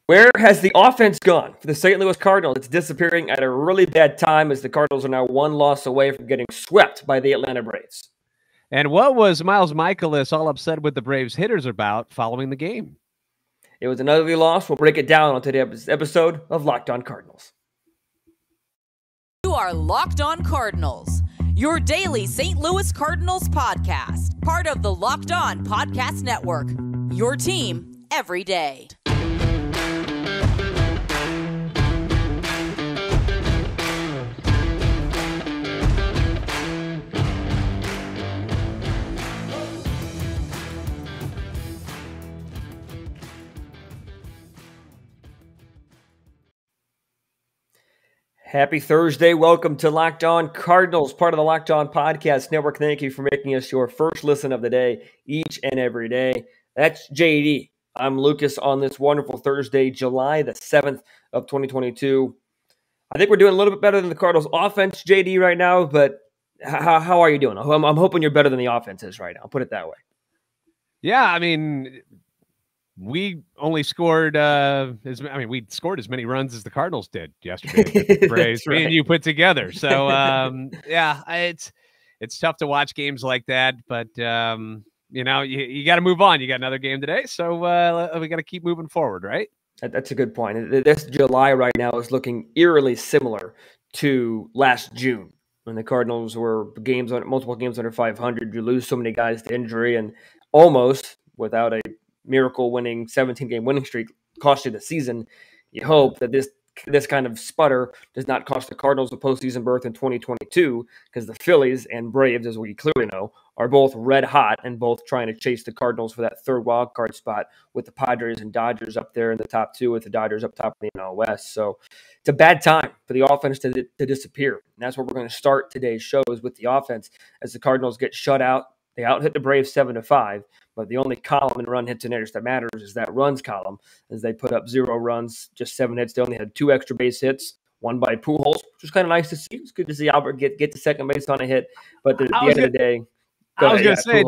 Where has the offense gone for the St. Louis Cardinals? It's disappearing at a really bad time as the Cardinals are now one loss away from getting swept by the Atlanta Braves. And what was Miles Mikolas all upset with the Braves hitters about following the game? It was an ugly loss. We'll break it down on today's episode of Locked On Cardinals. You are Locked On Cardinals, your daily St. Louis Cardinals podcast, part of the Locked On Podcast Network, your team every day. Happy Thursday. Welcome to Locked On Cardinals, part of the Locked On Podcast Network. Thank you for making us your first listen of the day each and every day. That's JD. I'm Lucas on this wonderful Thursday, July the 7th of 2022. I think we're doing a little bit better than the Cardinals offense, JD, right now, but how are you doing? I'm hoping you're better than the offense is right now. I'll put it that way. Yeah, I mean, we only scored we scored as many runs as the Cardinals did yesterday. The Braves, right. Me and you put together. So yeah, it's tough to watch games like that, but you got to move on. You got another game today, so we got to keep moving forward, right? That's a good point. This July right now is looking eerily similar to last June when the Cardinals were multiple games under 500. You lose so many guys to injury and almost without a miracle-winning 17-game winning streak cost you the season. You hope that this kind of sputter does not cost the Cardinals a postseason berth in 2022, because the Phillies and Braves, as we clearly know, are both red hot and both trying to chase the Cardinals for that third wild card spot, with the Padres and Dodgers up there in the top two, with the Dodgers up top in the NL West. So it's a bad time for the offense to disappear. And that's where we're going to start today's show, is with the offense, as the Cardinals get shut out. They out-hit the Braves 7-5, but the only column in run hits and errors that matters is that runs column, as they put up 0 runs, just 7 hits. They only had 2 extra base hits, one by Pujols, which was kind of nice to see. It's good to see Albert get to second base on a hit, but at the end of the day, I was going to say,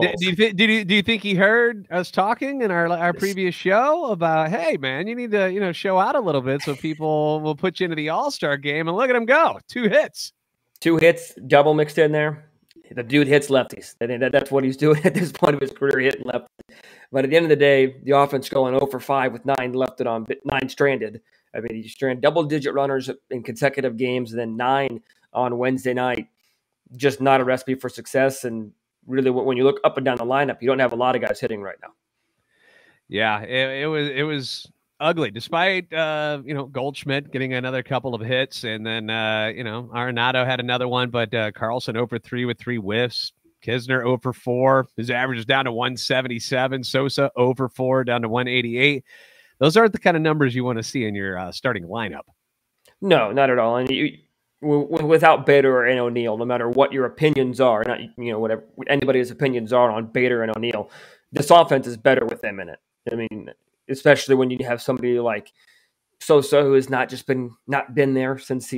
do you think he heard us talking in our previous show about, hey man, you need to show out a little bit so people will put you into the All-Star game, and look at him go, 2 hits, double mixed in there. The dude hits lefties. That's what he's doing at this point of his career, hitting lefties. But at the end of the day, the offense going 0 for 5 with 9 left on 9 stranded. I mean, you strand double-digit runners in consecutive games, and then 9 on Wednesday night. Just not a recipe for success. And really, when you look up and down the lineup, you don't have a lot of guys hitting right now. Yeah, it was ugly, despite Goldschmidt getting another couple of hits, and then Arenado had another one, but Carlson 0 for 3 with 3 whiffs. Kisner 0 for 4. His average is down to 177. Sosa 0 for 4, down to 188. Those aren't the kind of numbers you want to see in your starting lineup. No, not at all. And without Bader and O'Neill, no matter what your opinions are, not whatever anybody's opinions are on Bader and O'Neill, this offense is better with them in it. I mean, especially when you have somebody like Sosa, who has not been there since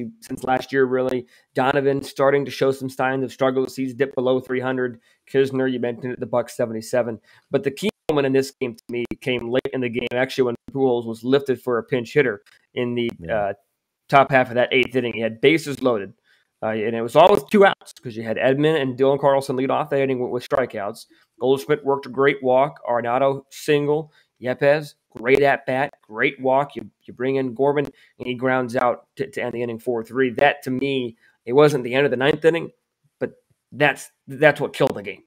last year, really. Donovan starting to show some signs of struggle. He's dipped below 300. Kisner, you mentioned it, the Bucks 77. But the key moment in this game to me came late in the game, actually, when Pujols was lifted for a pinch hitter in the top half of that 8th inning. He had bases loaded, and it was all with 2 outs, because you had Edman and Dylan Carlson lead off the inning with strikeouts. Goldschmidt worked a great walk. Arenado single. Yepez, great at-bat, great walk. You bring in Gorman, and he grounds out to end the inning 4-3. That, to me, it wasn't the end of the 9th inning, but that's what killed the game.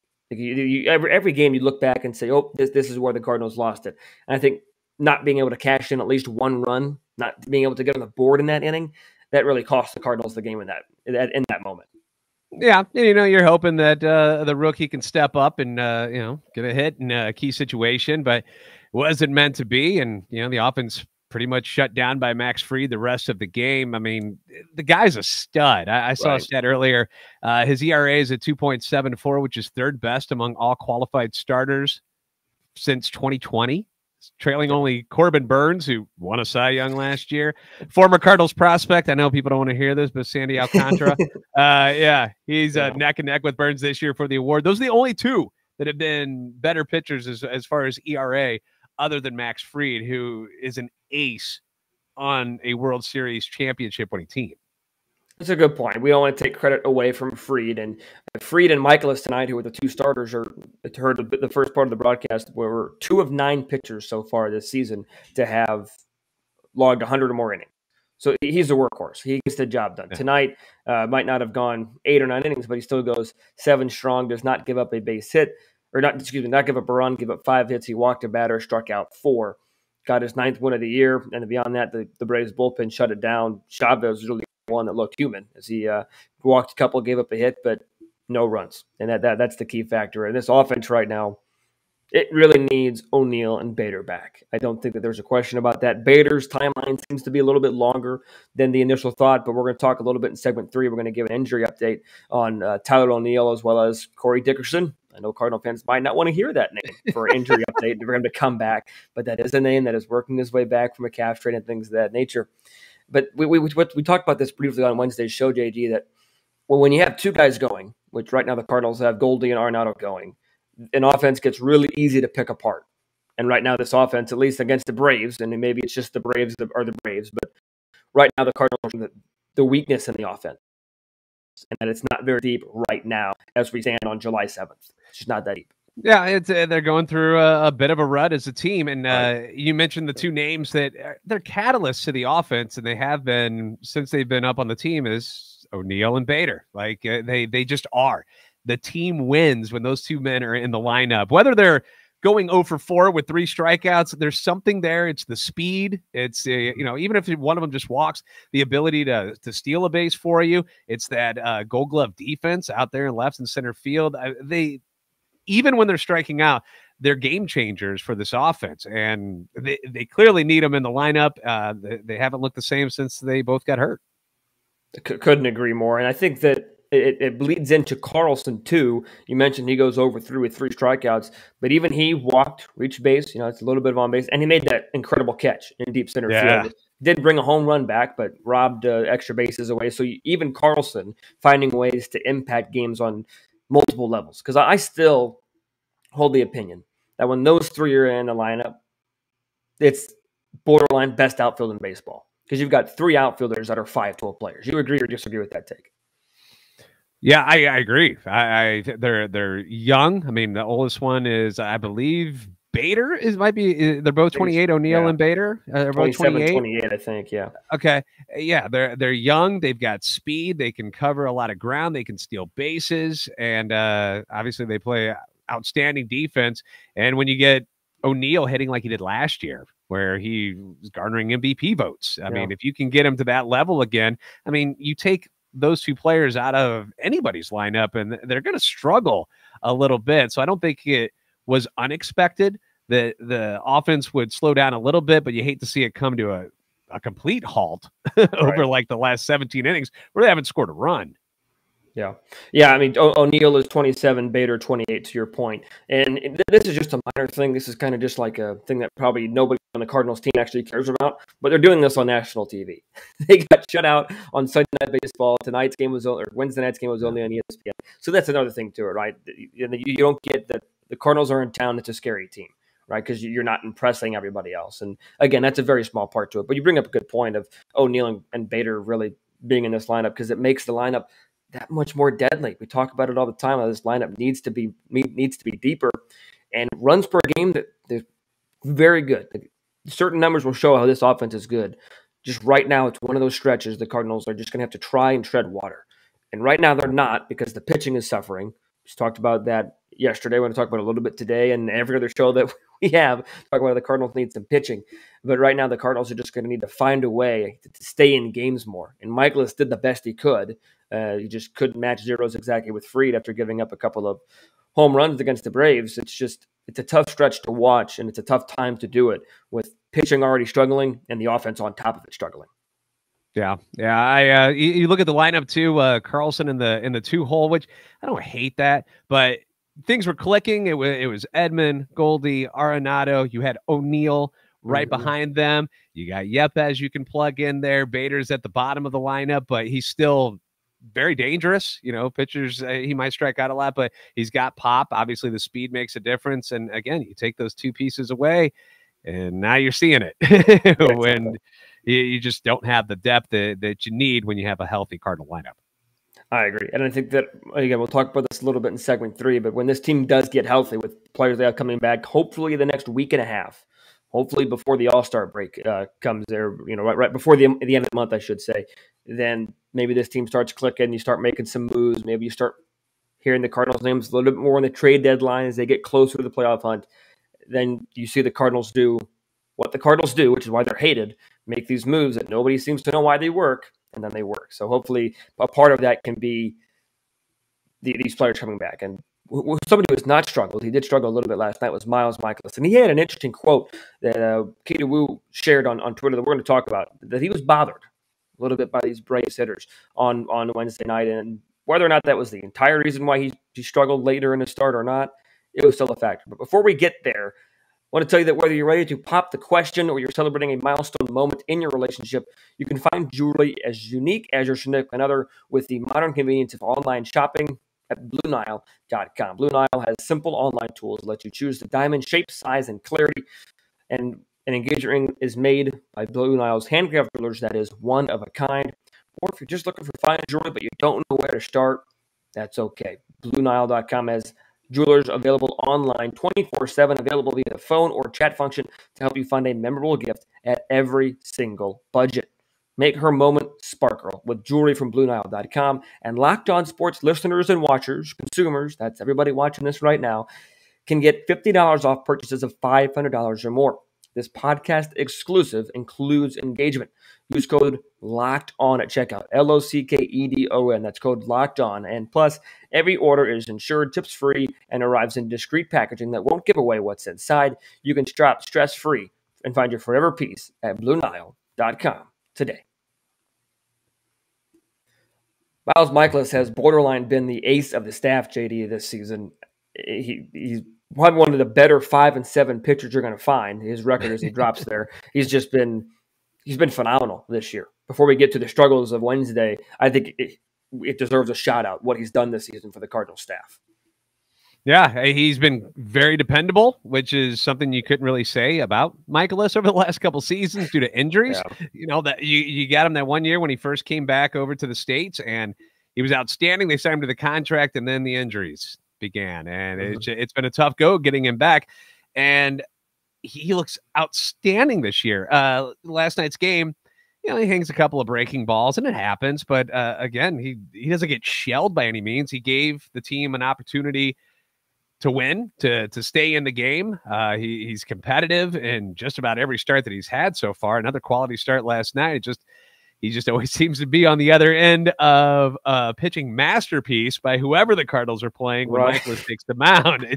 Every game you look back and say, oh, this is where the Cardinals lost it. And I think not being able to cash in at least 1 run, not being able to get on the board in that inning, that really cost the Cardinals the game in that moment. Yeah, you're hoping that the rookie can step up and get a hit in a key situation, but wasn't meant to be. And the offense pretty much shut down by Max Fried the rest of the game. I mean, the guy's a stud. I saw a stat earlier. His ERA is at 2.74, which is 3rd best among all qualified starters since 2020. Trailing only Corbin Burns, who won a Cy Young last year. Former Cardinals prospect. I know people don't want to hear this, but Sandy Alcantara. He's neck and neck with Burns this year for the award. Those are the only 2 that have been better pitchers as far as ERA other than Max Fried, who is an ace on a World Series championship winning team. That's a good point. We don't want to take credit away from Fried. And Fried and Mikolas tonight, who were the two starters, or heard the first part of the broadcast, were 2 of 9 pitchers so far this season to have logged 100 or more innings. So he's a workhorse. He gets the job done. Yeah. Tonight might not have gone 8 or 9 innings, but he still goes 7 strong, does not give up a base hit, or not give up a run, give up 5 hits. He walked a batter, struck out 4. Got his 9th win of the year, and beyond that, the Braves bullpen shut it down. Chavez was really one that looked human as he walked a couple, gave up a hit, but no runs. And that's the key factor. And this offense right now, it really needs ONeill and Bader back. I don't think that there's a question about that. Bader's timeline seems to be a little bit longer than the initial thought, but we're going to talk a little bit in segment 3. We're going to give an injury update on Tyler O'Neill as well as Corey Dickerson. I know Cardinal fans might not want to hear that name for an injury update for him to come back, but that is a name that is working his way back from a calf strain and things of that nature. But we talked about this briefly on Wednesday's show, JG, that when you have 2 guys going, which right now the Cardinals have Goldie and Arenado going, an offense gets really easy to pick apart. And right now this offense, at least against the Braves, and maybe it's just the Braves are the Braves, but right now the Cardinals are the weakness in the offense. And that it's not very deep right now as we stand on July 7th. It's just not that deep. Yeah, they're going through a bit of a rut as a team. And right. You mentioned the 2 names that they're catalysts to the offense, and they have been since they've been up on the team, is ONeill and Bader. Like they just are. The team wins when those 2 men are in the lineup. Whether they're going 0 for 4 with 3 strikeouts, there's something there. It's the speed. It's even if one of them just walks, the ability to steal a base for you. It's that Gold Glove defense out there in left and center field. Even when they're striking out, they're game changers for this offense, and they clearly need them in the lineup. They haven't looked the same since they both got hurt. Couldn't agree more. And I think that it bleeds into Carlson too. You mentioned he goes over 3 with 3 strikeouts, but even he walked, reached base. It's a little bit of on base, and he made that incredible catch in deep center field. Did bring a home run back, but robbed extra bases away. So even Carlson finding ways to impact games on multiple levels, because I still hold the opinion that when those 3 are in the lineup, it's borderline best outfield in baseball, because you've got 3 outfielders that are 5-tool players. You agree or disagree with that take? Yeah, I agree. They're young. I mean, the oldest one is, I believe, Bader they're both 28. ONeill and Bader. They're both 28, I think. Yeah. Okay. Yeah, they're young. They've got speed. They can cover a lot of ground. They can steal bases, and obviously they play outstanding defense. And when you get ONeill hitting like he did last year, where he was garnering MVP votes, I mean, if you can get him to that level again, I mean, you take those 2 players out of anybody's lineup, and they're going to struggle a little bit. So I don't think it was unexpected that the offense would slow down a little bit, but you hate to see it come to a complete halt over like the last 17 innings where they haven't scored a run. Yeah. I mean, ONeill is 27, Bader 28, to your point. And this is just a minor thing. This is kind of just like a thing that probably nobody on the Cardinals team actually cares about, but they're doing this on national TV. They got shut out on Sunday Night Baseball. Wednesday night's game was only on ESPN. So that's another thing to it, right? You don't get that the Cardinals are in town. It's a scary team, right? Because you're not impressing everybody else. And again, that's a very small part to it. But you bring up a good point of ONeill and Bader really being in this lineup, because it makes the lineup that much more deadly. We talk about it all the time. How this lineup needs to be deeper, and runs per game that they're very good. Certain numbers will show how this offense is good. Just right now, it's one of those stretches the Cardinals are just going to have to try and tread water. And right now they're not, because the pitching is suffering. We just talked about that yesterday. We're going to talk about it a little bit today, and every other show that we have, talk about the Cardinals need some pitching. But right now the Cardinals are just going to need to find a way to stay in games more. And Mikolas did the best he could. He just couldn't match zeros exactly with Fried after giving up a couple of home runs against the Braves. It's a tough stretch to watch, and it's a tough time to do it with pitching already struggling and the offense on top of it struggling. Yeah. You look at the lineup too. Carlson in the 2-hole, which I don't hate that, but things were clicking. It was Edman, Goldie, Arenado. You had ONeill right behind them. You got Yepes you can plug in there. Bader's at the bottom of the lineup, but he's still very dangerous. Pitchers, he might strike out a lot, but he's got pop. Obviously, the speed makes a difference. And again, you take those 2 pieces away, And now you're seeing it when you just don't have the depth that you need when you have a healthy Cardinal lineup. I agree. And I think that, again, we'll talk about this a little bit in segment 3, but when this team does get healthy with players they have coming back, hopefully the next week and a half, hopefully before the All-Star break comes there, right before the end of the month, I should say, then maybe this team starts clicking, you start making some moves, maybe you start hearing the Cardinals' names a little bit more on the trade deadline as they get closer to the playoff hunt. Then you see the Cardinals do what the Cardinals do, which is why they're hated, make these moves that nobody seems to know why they work, and then they work. So hopefully a part of that can be these players coming back. And somebody who has not struggled, he did struggle a little bit last night, was Mikolas. And he had an interesting quote that Katie Wu shared on Twitter that we're going to talk about, that he was bothered a little bit by these Braves hitters on Wednesday night. And whether or not that was the entire reason why he struggled later in the start or not, it was still a factor. But before we get there, I want to tell you that whether you're ready to pop the question or you're celebrating a milestone moment in your relationship, you can find jewelry as unique as your significant other with the modern convenience of online shopping at BlueNile.com. Blue Nile has simple online tools that let you choose the diamond shape, size, and clarity. And an engagement ring is made by Blue Nile's handcrafted jewelers that is one of a kind. Or if you're just looking for fine jewelry but you don't know where to start, that's okay. BlueNile.com has jewelers available online 24/7, available via the phone or chat function to help you find a memorable gift at every single budget. Make her moment sparkle with jewelry from BlueNile.com. And Locked On Sports listeners and watchers, consumers, that's everybody watching this right now, can get $50 off purchases of $500 or more. This podcast exclusive includes engagement. Use code LOCKEDON at checkout. LOCKEDON. That's code LOCKEDON. And plus, every order is insured, tips free, and arrives in discreet packaging that won't give away what's inside. You can shop stress-free and find your forever peace at BlueNile.com today. Miles Mikolas has borderline been the ace of the staff, JD, this season. He's probably one of the better 5 and 7 pitchers you're going to find. His record as he drops there, he's been phenomenal this year. Before we get to the struggles of Wednesday, I think it deserves a shout out what he's done this season for the Cardinal staff. Yeah, he's been very dependable, which is something you couldn't really say about Mikolas over the last couple seasons due to injuries. Yeah. That you got him that one year when he first came back over to the States, and he was outstanding. They signed him to the contract, and then the injuries began, and it's been a tough go getting him back. And he looks outstanding this year. Last night's game, he hangs a couple of breaking balls, and it happens. But again, he doesn't get shelled by any means. He gave the team an opportunity to win, to stay in the game. He's competitive in just about every start that he's had so far. Another quality start last night. He just always seems to be on the other end of a pitching masterpiece by whoever the Cardinals are playing when Mikolas takes the mound.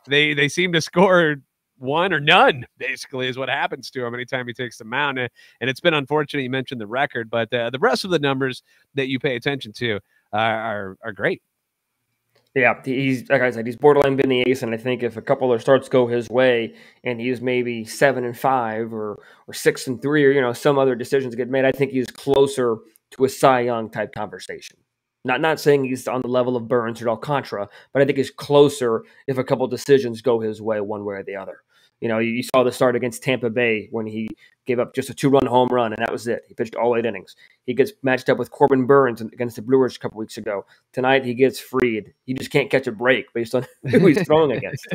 They seem to score one or none, basically, is what happens to him anytime he takes the mound. And it's been unfortunate you mentioned the record, but the rest of the numbers that you pay attention to are great. Yeah, he's, like I said, he's borderline been the ace, and I think if a couple of starts go his way and he's maybe 7-5 or 6-3 or some other decisions get made, I think he's closer to a Cy Young type conversation. Not saying he's on the level of Burns or Alcantara, but I think he's closer if a couple of decisions go his way one way or the other. You saw the start against Tampa Bay when he gave up just a 2-run home run, and that was it. He pitched all 8 innings. He gets matched up with Corbin Burns against the Brewers a couple weeks ago. Tonight, he gets freed. He just can't catch a break based on who he's throwing against.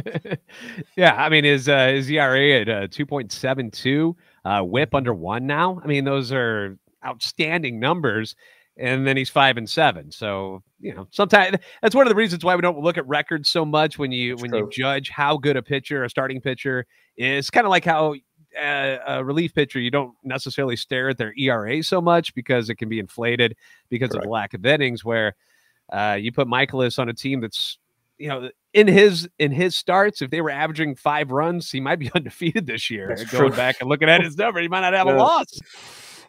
Yeah, I mean, his ERA at 2.72, whip under 1 now. I mean, those are outstanding numbers. And then he's 5 and 7. So, sometimes that's one of the reasons why we don't look at records so much when you judge how good a pitcher, a starting pitcher is. Kind of like how a relief pitcher, you don't necessarily stare at their ERA so much because it can be inflated because of the lack of innings, where you put Mikolas on a team that's, in his starts, if they were averaging 5 runs, he might be undefeated this year. Going back and looking at his number, he might not have a loss.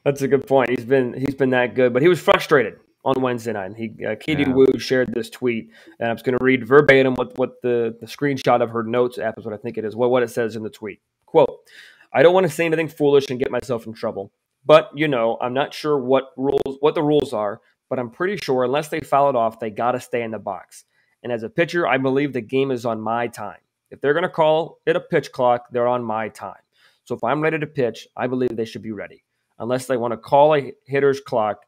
That's a good point. He's been that good, but he was frustrated on Wednesday night. Katie Wu shared this tweet, and I'm just going to read verbatim what the screenshot of her notes app is what I think it is. What it says in the tweet. Quote, "I don't want to say anything foolish and get myself in trouble, but I'm not sure what the rules are, but I'm pretty sure unless they foul it off, they got to stay in the box. And as a pitcher, I believe the game is on my time. If they're going to call it a pitch clock, they're on my time. So if I'm ready to pitch, I believe they should be ready. Unless they want to call it a hitter's clock,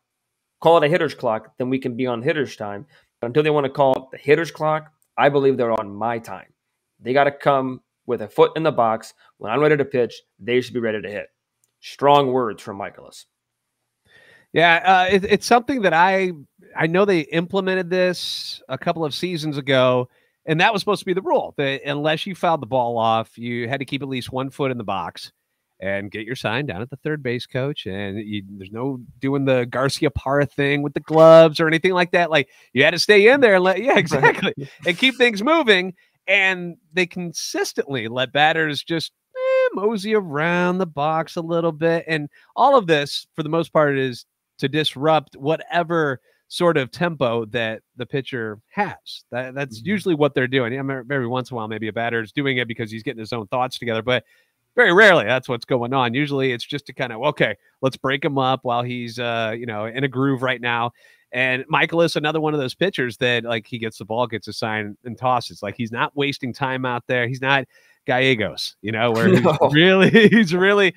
then we can be on hitter's time. But until they want to call it the hitter's clock, I believe they're on my time. They got to come with a foot in the box. When I'm ready to pitch, they should be ready to hit. Strong words from Mikolas. Yeah, it's something that I know they implemented this a couple of seasons ago, and that was supposed to be the rule. That unless you fouled the ball off, you had to keep at least 1 foot in the box and get your sign down at the third base coach. And there's no doing the Garcia Parra thing with the gloves or anything like that. Like, you had to stay in there and exactly, and keep things moving. And they consistently let batters just mosey around the box a little bit. And all of this, for the most part, is to disrupt whatever sort of tempo that the pitcher has. That's usually what they're doing. I mean, every once in a while, maybe a batter is doing it because he's getting his own thoughts together, but very rarely that's what's going on. Usually it's just to kind of, okay, let's break him up while he's, in a groove right now. And Mikolas, another one of those pitchers that, like, he gets the ball, gets a sign and tosses. Like, he's not wasting time out there. He's not Gallegos, where he's really,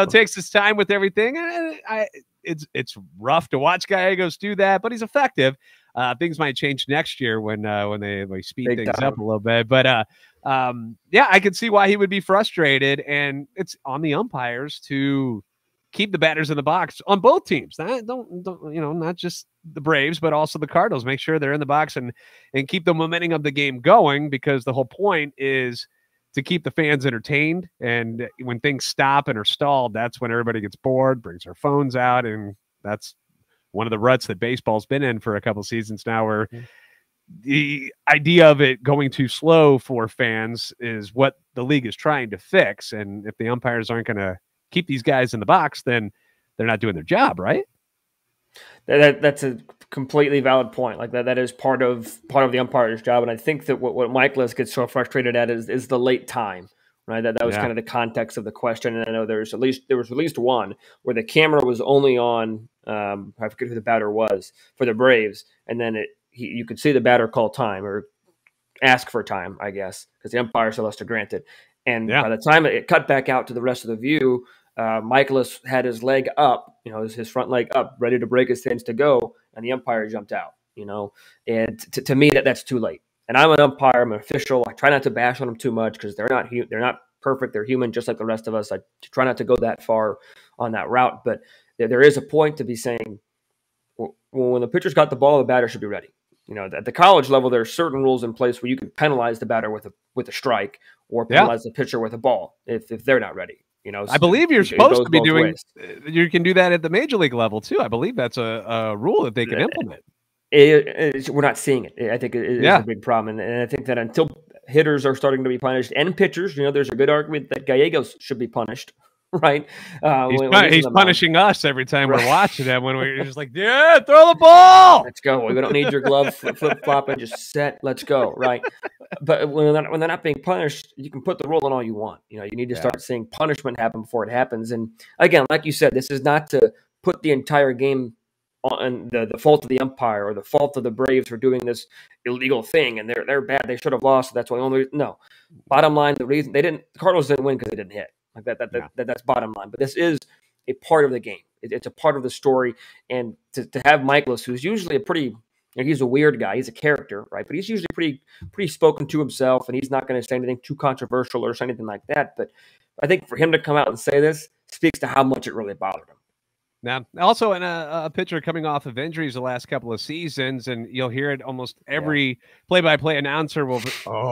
takes his time with everything. And it's rough to watch Gallegos do that, but he's effective. Things might change next year when they speed things up a little bit. But I can see why he would be frustrated, and it's on the umpires to keep the batters in the box on both teams. Not just the Braves, but also the Cardinals. Make sure they're in the box and keep the momentum of the game going, because the whole point is to keep the fans entertained. And when things stop and are stalled, that's when everybody gets bored, brings their phones out, and that's one of the ruts that baseball's been in for a couple seasons now, where the idea of it going too slow for fans is what the league is trying to fix. And if the umpires aren't going to keep these guys in the box, then they're not doing their job, right? That's a completely valid point. Like that is part of the umpire's job. And I think that what Mikolas gets so frustrated at is the late time, right? That was kind of the context of the question. And I know there was at least one where the camera was only on, I forget who the batter was for the Braves. And then you could see the batter call time or ask for time, I guess, because the umpire still has to grant it. And by the time it cut back out to the rest of the view, Mikolas had his leg up, his front leg up, ready to break his stance to go, and the umpire jumped out, And to me, that's too late. And I'm an umpire, I'm an official. I try not to bash on them too much because they're not perfect. They're human, just like the rest of us. I try not to go that far on that route. But there is a point to be saying, when the pitcher's got the ball, the batter should be ready. At the college level, there are certain rules in place where you can penalize the batter with a strike or penalize the pitcher with a ball if they're not ready. I believe you're supposed to be doing. You can do that at the major league level too. I believe that's a rule that they can implement. We're not seeing it. I think it is a big problem, and I think that until hitters are starting to be punished and pitchers, there's a good argument that Gallegos should be punished. Right, he's punishing us every time we're watching him. When we're just like, throw the ball. Let's go. We don't need your glove flip flopping. Just set. Let's go. Right. But when they're not being punished, you can put the rule on all you want. You need to start seeing punishment happen before it happens. And again, like you said, this is not to put the entire game on the fault of the umpire or the fault of the Braves for doing this illegal thing. And they're bad. They should have lost. That's why no. Bottom line, the reason the Cardinals didn't win because they didn't hit. Like that's bottom line. But this is a part of the game. It's a part of the story. And to have Mikolas, who's usually he's a weird guy. He's a character, right? But he's usually pretty spoken to himself, and he's not going to say anything too controversial or say anything like that. But I think for him to come out and say this speaks to how much it really bothered him. Now, also in a pitcher coming off of injuries the last couple of seasons, and you'll hear it almost every play-by-play announcer will,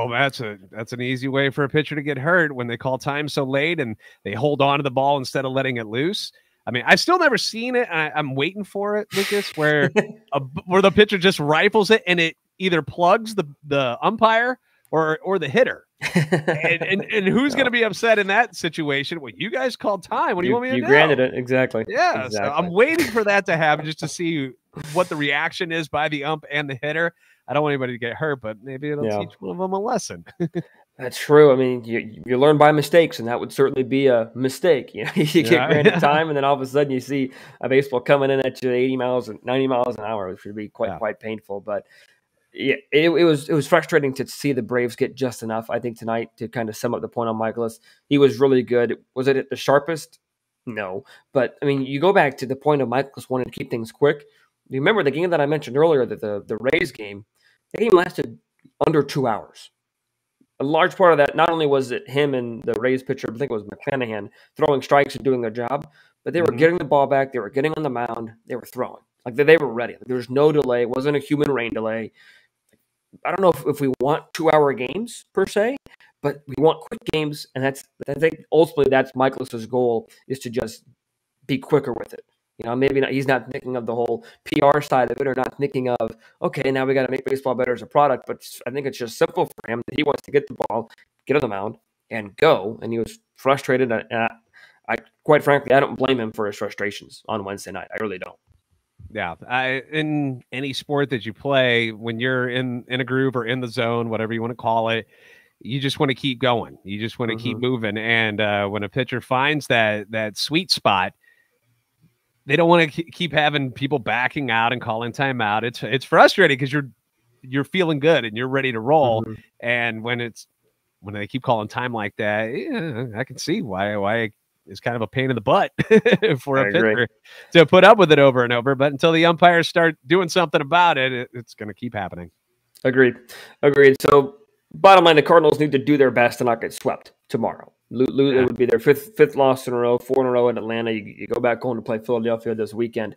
that's an easy way for a pitcher to get hurt when they call time so late and they hold on to the ball instead of letting it loose. I mean, I've still never seen it. I'm waiting for it, Lucas, where the pitcher just rifles it and it either plugs the umpire or the hitter. and who's going to be upset in that situation? Well, you guys called time. What do you want me to do? You granted it. Exactly. Yeah. Exactly. So I'm waiting for that to happen just to see what the reaction is by the ump and the hitter. I don't want anybody to get hurt, but maybe it'll teach one of them a lesson. That's true. I mean, you learn by mistakes, and that would certainly be a mistake. You get granted time, and then all of a sudden you see a baseball coming in at you 80 miles and 90 miles an hour, which would be quite painful. But Yeah, it was frustrating to see the Braves get just enough, I think, tonight to kind of sum up the point on Mikolas. He was really good. Was it at the sharpest? No. But, I mean, you go back to the point of Mikolas wanting to keep things quick. You remember the game that I mentioned earlier, the Rays game, the game lasted under 2 hours. A large part of that, not only was it him and the Rays pitcher, I think it was McClanahan, throwing strikes and doing their job, but they were getting the ball back, they were getting on the mound, they were throwing. Like they were ready. There was no delay. It wasn't a human rain delay. I don't know if we want 2-hour games per se, but we want quick games, and I think ultimately that's Mikolas's goal, is to just be quicker with it. You know, maybe not, he's not thinking of the whole PR side of it, or not thinking of, okay, now we got to make baseball better as a product. But I think it's just simple for him that he wants to get the ball, get on the mound, and go. And he was frustrated. And I quite frankly, I don't blame him for his frustrations on Wednesday night. I really don't. Yeah, in any sport that you play, when you're in a groove or in the zone, whatever you want to call it, you just want to keep going. You just want to keep moving. And when a pitcher finds that sweet spot, they don't want to keep having people backing out and calling timeout. It's frustrating because you're feeling good and you're ready to roll. And when they keep calling time like that, yeah, I can see why it's kind of a pain in the butt for a pitcher to put up with it over and over. But until the umpires start doing something about it, it's going to keep happening. Agreed. So bottom line, the Cardinals need to do their best to not get swept tomorrow. It would be their fifth loss in a row, 4 in a row in Atlanta. You go back home to play Philadelphia this weekend.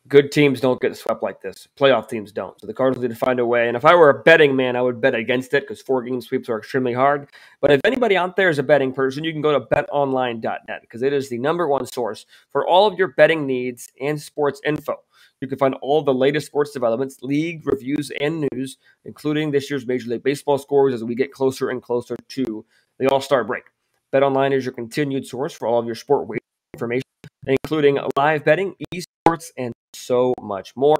Good teams don't get swept like this. Playoff teams don't. So the Cardinals need to find a way. And if I were a betting man, I would bet against it because 4-game sweeps are extremely hard. But if anybody out there is a betting person, you can go to betonline.net because it is the #1 source for all of your betting needs and sports info. You can find all the latest sports developments, league reviews, and news, including this year's Major League Baseball scores as we get closer and closer to the All-Star break. BetOnline is your continued source for all of your sport information, including live betting, esports, and so much more.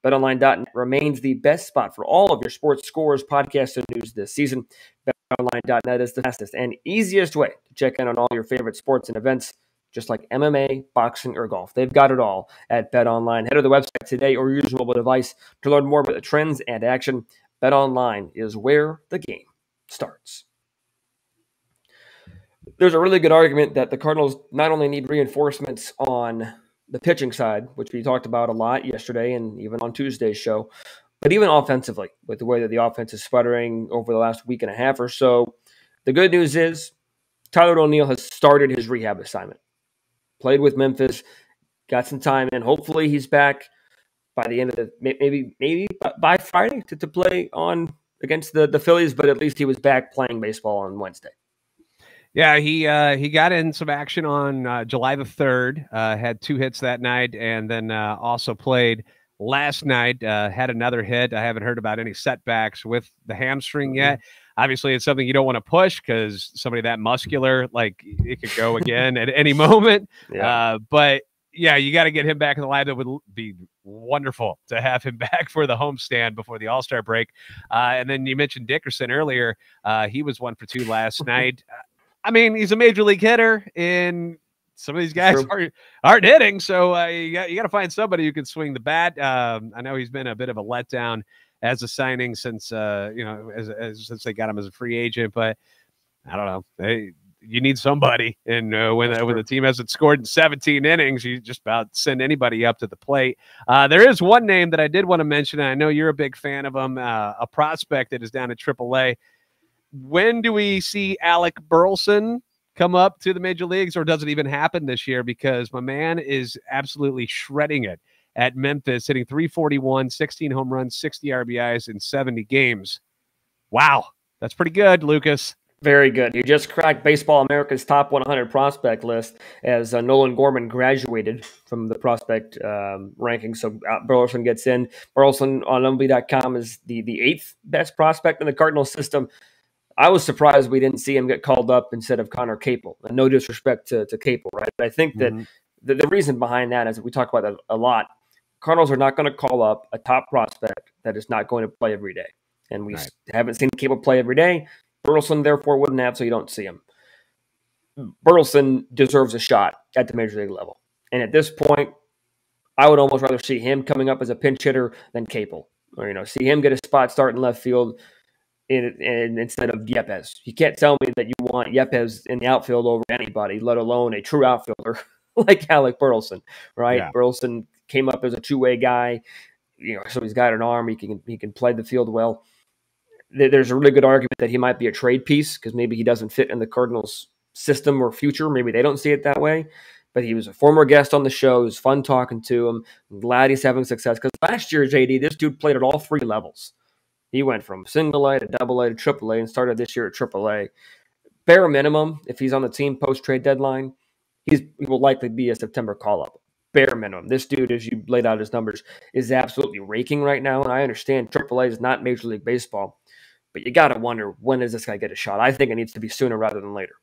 BetOnline.net remains the best spot for all of your sports scores, podcasts, and news this season. BetOnline.net is the fastest and easiest way to check in on all your favorite sports and events, just like MMA, boxing, or golf. They've got it all at BetOnline. Head to the website today or use your mobile device to learn more about the trends and action. BetOnline is where the game starts. There's a really good argument that the Cardinals not only need reinforcements on the pitching side, which we talked about a lot yesterday and even on Tuesday's show, but even offensively, with the way that the offense is sputtering over the last week and a half or so. The good news is Tyler O'Neill has started his rehab assignment. Played with Memphis, got some time in. Hopefully he's back by the end of the maybe by Friday to play on against the Phillies, but at least he was back playing baseball on Wednesday. Yeah, he got in some action on July the 3rd, had 2 hits that night, and then also played last night, had another hit. I haven't heard about any setbacks with the hamstring yet. Obviously, it's something you don't want to push because somebody that muscular, like it could go again at any moment. Yeah. But yeah, you got to get him back in the lineup. It would be wonderful to have him back for the homestand before the All-Star break. And then you mentioned Dickerson earlier. He was 1 for 2 last night. I mean, he's a major league hitter, and some of these guys aren't hitting. So you got to find somebody who can swing the bat. I know he's been a bit of a letdown as a signing since since they got him as a free agent. But I don't know. You need somebody, and when the team hasn't scored in 17 innings, you just about send anybody up to the plate. There is one name that I did want to mention, and I know you're a big fan of him, a prospect that is down at AAA. When do we see Alec Burleson come up to the major leagues, or does it even happen this year? Because my man is absolutely shredding it at Memphis, hitting .341, 16 home runs, 60 RBIs in 70 games. Wow, that's pretty good, Lucas. Very good. He just cracked Baseball America's top 100 prospect list as Nolan Gorman graduated from the prospect ranking. So Burleson gets in. Burleson on MLB.com is the 8th best prospect in the Cardinals system. I was surprised we didn't see him get called up instead of Connor Capel. And no disrespect to Capel, right? But I think that the reason behind that is we talk about that a lot. Cardinals are not going to call up a top prospect that is not going to play every day. And we haven't seen Capel play every day. Burleson, therefore, wouldn't have, so you don't see him. Burleson deserves a shot at the major league level. And at this point, I would almost rather see him coming up as a pinch hitter than Capel. or see him get a spot start in left field instead of Yepes. You can't tell me that you want Yepes in the outfield over anybody, let alone a true outfielder like Alec Burleson, right? Yeah. Burleson came up as a two-way guy, so he's got an arm. He can play the field well. There's a really good argument that he might be a trade piece because maybe he doesn't fit in the Cardinals system or future. Maybe they don't see it that way. But he was a former guest on the show. It was fun talking to him. I'm glad he's having success because last year, JD, this dude played at all three levels. He went from single A to double A to triple A and started this year at triple A. Bare minimum, if he's on the team post-trade deadline, he will likely be a September call-up. Bare minimum. This dude, as you laid out his numbers, is absolutely raking right now. And I understand triple A is not Major League Baseball, but you got to wonder, when does this guy get a shot? I think it needs to be sooner rather than later.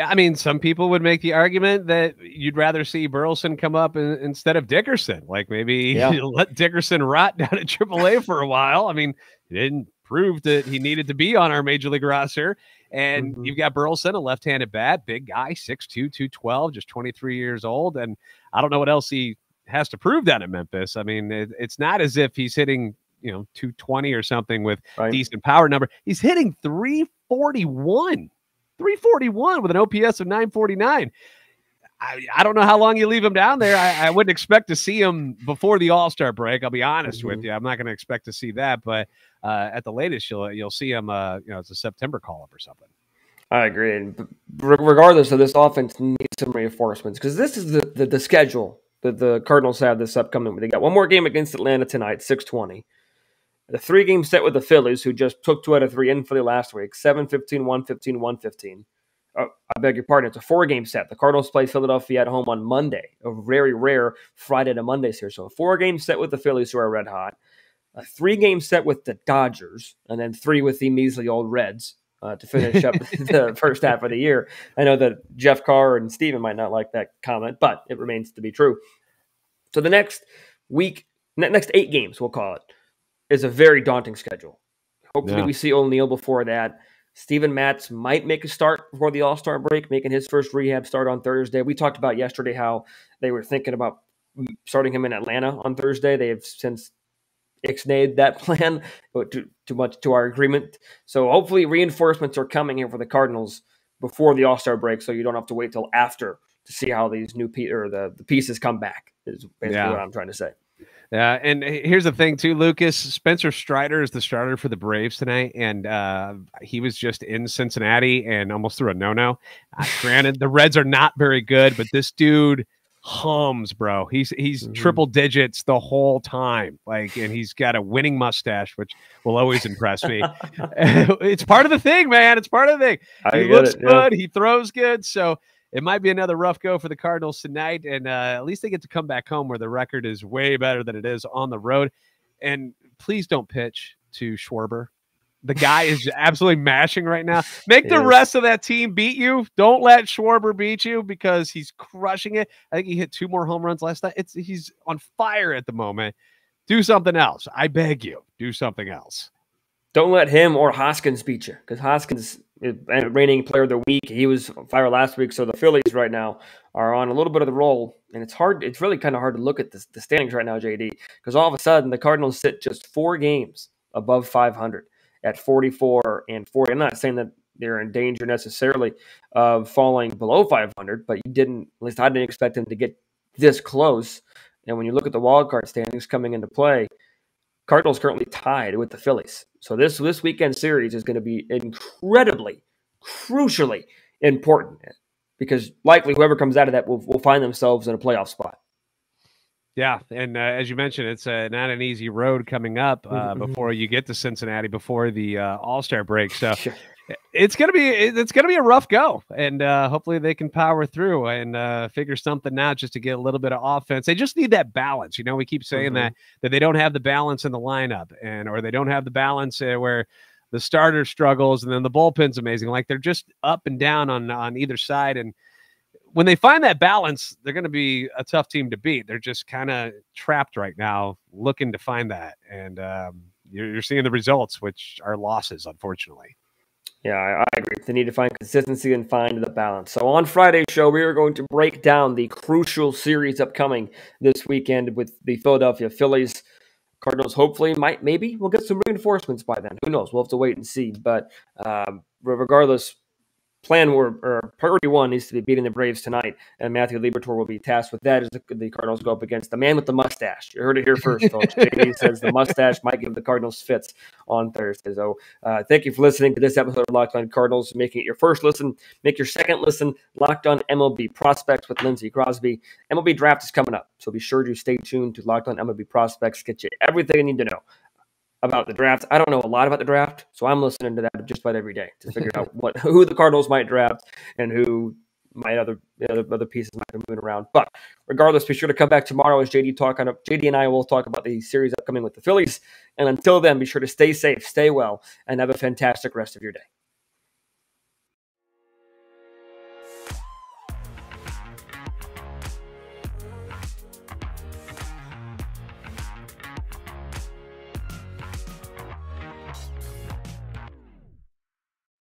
I mean, some people would make the argument that you'd rather see Burleson come up instead of Dickerson. Like maybe let Dickerson rot down at AAA for a while. I mean, he didn't prove that he needed to be on our Major League roster. And you've got Burleson, a left-handed bat, big guy, 6'2", 212, just 23 years old. And I don't know what else he has to prove down at Memphis. I mean, it's not as if he's hitting 220 or something with decent power number. He's hitting 341 with an OPS of 949. I don't know how long you leave him down there. I wouldn't expect to see him before the All-Star break. I'll be honest with you. I'm not going to expect to see that, but at the latest, you'll see him. It's a September call-up or something. I agree. And regardless of this offense needs some reinforcements because this is the schedule that the Cardinals have this upcoming. They got one more game against Atlanta tonight, 6:20. The 3-game set with the Phillies, who just took 2 out of 3 in Philly last week, 7-15, 1-15, 1-15. Oh, I beg your pardon. It's a 4-game set. The Cardinals play Philadelphia at home on Monday, a very rare Friday to Mondays here. So a 4-game set with the Phillies, who are red hot, a 3-game set with the Dodgers, and then 3 with the measly old Reds to finish up the first half of the year. I know that Jeff Carr and Steven might not like that comment, but it remains to be true. So the next 8 games, we'll call it, is a very daunting schedule. Hopefully we see ONeill before that. Steven Matz might make a start before the All-Star break, making his first rehab start on Thursday. We talked about yesterday how they were thinking about starting him in Atlanta on Thursday. They have since ixnayed that plan, but too much to our agreement. So hopefully reinforcements are coming here for the Cardinals before the All-Star break, so you don't have to wait till after to see how these new the pieces come back, is basically what I'm trying to say. Yeah, and here's the thing, too, Lucas. Spencer Strider is the starter for the Braves tonight, and he was just in Cincinnati and almost threw a no-no. Granted, the Reds are not very good, but this dude hums, bro. He's triple digits the whole time, and he's got a winning mustache, which will always impress me. It's part of the thing, man. It's part of the thing. He looks good. He throws good, so it might be another rough go for the Cardinals tonight, and at least they get to come back home where the record is way better than it is on the road. And please don't pitch to Schwarber. The guy is absolutely mashing right now. Make the rest of that team beat you. Don't let Schwarber beat you because he's crushing it. I think he hit 2 more home runs last night. He's on fire at the moment. Do something else. I beg you. Do something else. Don't let him or Hoskins beat you, because Hoskins is reigning player of the week. He was on fire last week, so the Phillies right now are on a little bit of the roll, and it's hard. It's really kind of hard to look at the standings right now, JD, because all of a sudden the Cardinals sit just 4 games above 500 at 44 and 40. I'm not saying that they're in danger necessarily of falling below 500, but at least I didn't expect them to get this close. And when you look at the wildcard standings coming into play, Cardinals currently tied with the Phillies. So this weekend series is going to be incredibly, crucially important, because likely whoever comes out of that will find themselves in a playoff spot. Yeah, and as you mentioned, it's not an easy road coming up before you get to Cincinnati before the All-Star break. So it's gonna be a rough go, and hopefully they can power through and figure something out just to get a little bit of offense. They just need that balance. We keep saying that they don't have the balance in the lineup, or they don't have the balance where the starter struggles and then the bullpen's amazing. Like, they're just up and down on either side, and when they find that balance, they're going to be a tough team to beat. They're just kind of trapped right now, looking to find that, and you're seeing the results, which are losses, unfortunately. Yeah, I agree. They need to find consistency and find the balance. So on Friday's show, we are going to break down the crucial series upcoming this weekend with the Philadelphia Phillies Cardinals hopefully maybe we'll get some reinforcements by then. Who knows? We'll have to wait and see. But regardless, priority one needs to be beating the Braves tonight, and Matthew Liberatore will be tasked with that as the Cardinals go up against the man with the mustache. You heard it here first, folks. JD says the mustache might give the Cardinals fits on Thursday. So thank you for listening to this episode of Locked On Cardinals. Making it your first listen, make your second listen. Locked On MLB Prospects with Lindsey Crosby. MLB Draft is coming up, so be sure to stay tuned to Locked On MLB Prospects. Get you everything you need to know about the draft. I don't know a lot about the draft, so I'm listening to that just about every day to figure out who the Cardinals might draft and who other pieces might be moving around. But regardless, be sure to come back tomorrow as JD and I will talk about the series upcoming with the Phillies. And until then, be sure to stay safe, stay well, and have a fantastic rest of your day.